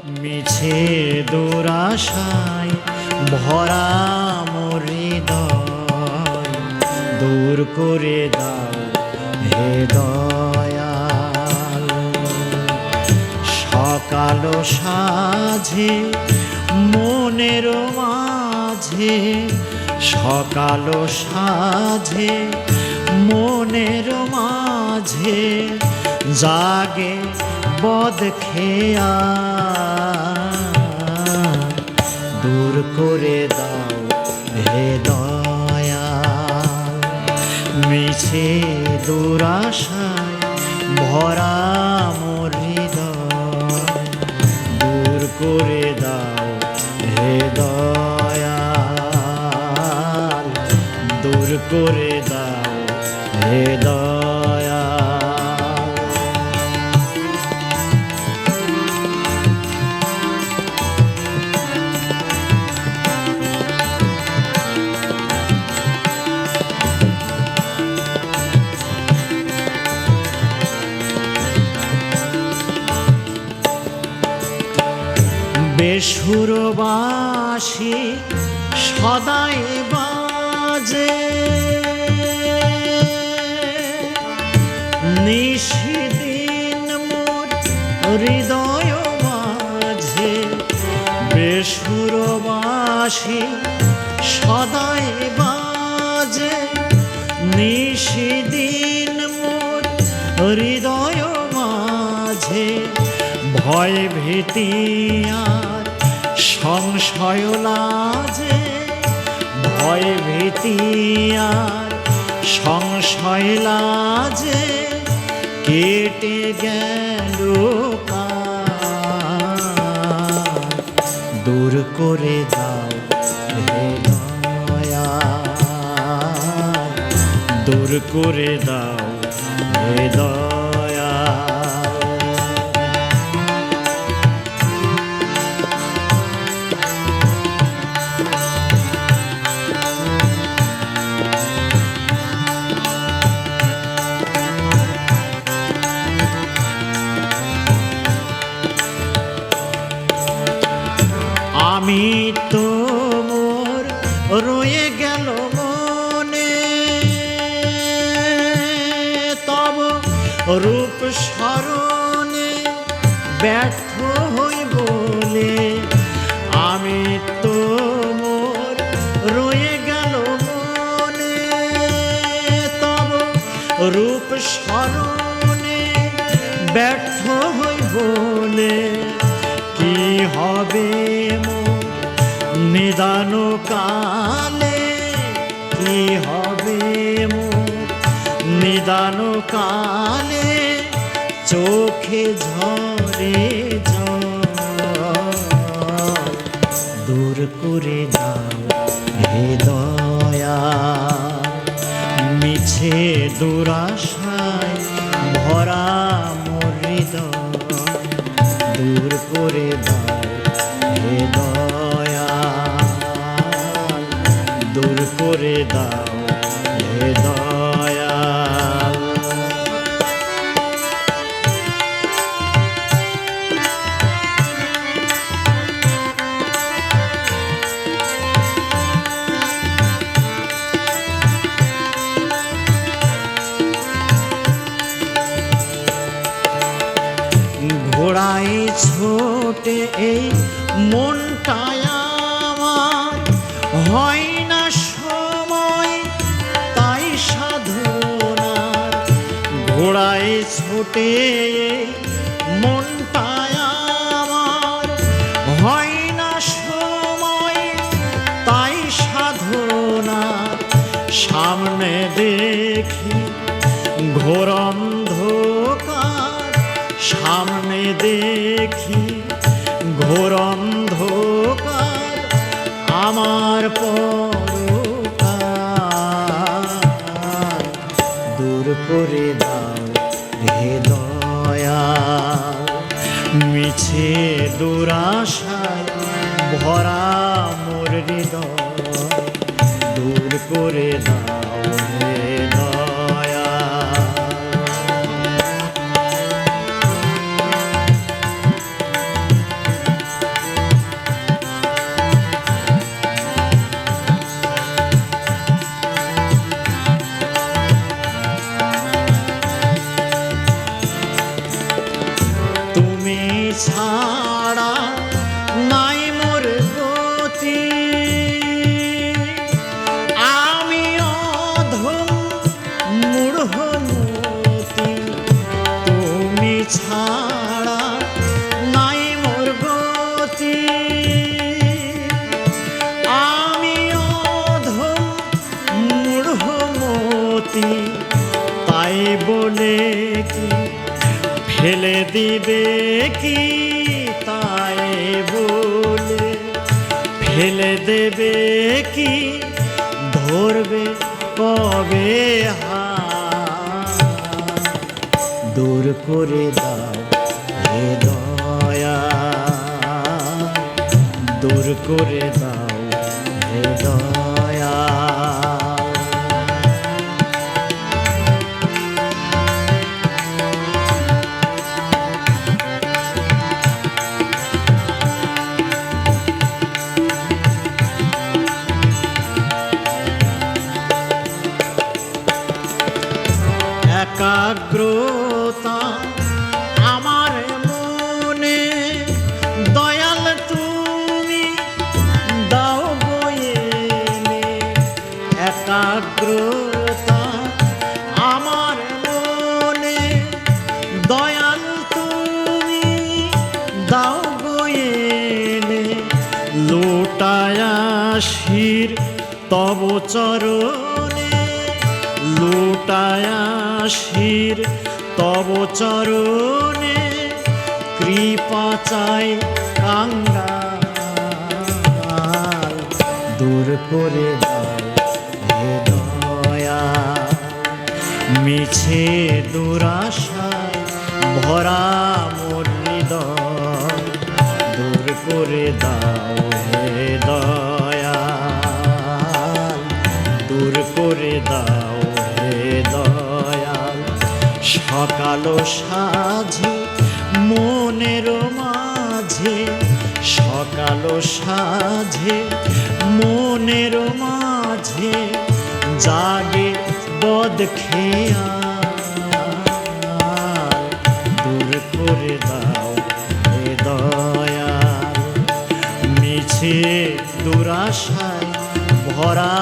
মিছে দুরাশায় ভরা মোর হৃদয়, দূর করে দাও হে দয়াল। সকাল সাঝে মনের মাঝে, সকাল সাঝে মনের মাঝে জাগে বদ খেয়া, দূর করে দাও হে দয়াল। মিছে দুরাশায় ভরা মোর হৃদয়, দূর করে দাও হে দয়াল, দূর করে দাও হে দয়াল। বেসুর বাঁশি সদাই বাজে, নিশিদিন মোর হৃদয় মাঝে। বেসুর বাঁশি সদাই বাজে, নিশিদিন মোর হৃদয় মাঝে। ভয় ভীতি আর সংশয় লাজে, ভয় ভীতি আর সংশয় লাজে কেটে গেল কাল, দূর করে দাও হে দয়াল, দূর করে দাও হে দয়াল। আমি তো মোর রয়ে গেল মনে, তব রূপ স্মরণে ব্যর্থ হই বলে। আমি তো মোর রয়ে গেল মনে, তব রূপ স্মরণে ব্যর্থ হই বলে। কি হবে মোর নিদান কালে, কি হবে মোর নিদান কালে, চোখে ঝরে জল, দূর করে দাও হে দয়াল। মিছে দুরাশায় ভরা মোর হৃদয়, দূর করে দাও হে দয়াল, দূর করে দাও হে দয়াল। ঘোড়ায় ছোটে এই মনটায় আমার, হয় না সময় তাই সাধনার। ঘোড়ায় ছোটে এই মনটায় আমার, হয় না সময় তাই সাধনার। সামনে দেখি ঘোর অন্ধকার, সামনে দেখি ঘোর অন্ধকার, আমার পরকাল, দূর করে দাও হে দয়াল। মিছে দুরাশায় ভরা মোর হৃদয়, দূর করে দাও হে দয়াল। ছাড়া নাই মোর গতি, আমি অধম মূঢ়মতি, তুমি ছাড়া নাই মোর গতি, আমি অধম মূঢ়মতি, তাই বলে কি ফেলে দিবে কি, তাই বলে ফেলে দেবে কি, ধরবে কবে হাত, দূর করে দাও হে দয়া, দূর করে দাও হে দয়া। একাগ্রতা আমার মনে দয়াল তুমি দাও বয়েনে, একাগ্রতা আমার মনে দয়াল তুমি দাও বয়েনে, লোটায়া শির তব চরণে, লোটায়া শির তব চরণে, কৃপা চাই কাঙ্গাল, দূর করে দাও হে দয়া, মিছে দুরাশায় ভরা মোর হৃদয়, দূর করে দাও হে দয়া, দূর করে দাও হে দয়াল। সকাল সাঁঝে মনের মাঝে, সকাল সাঁঝে মনের মাঝে, জাগে বদ খেয়াল, দূর করে দাও হে দয়াল, মিছে দুরাশায় ভরা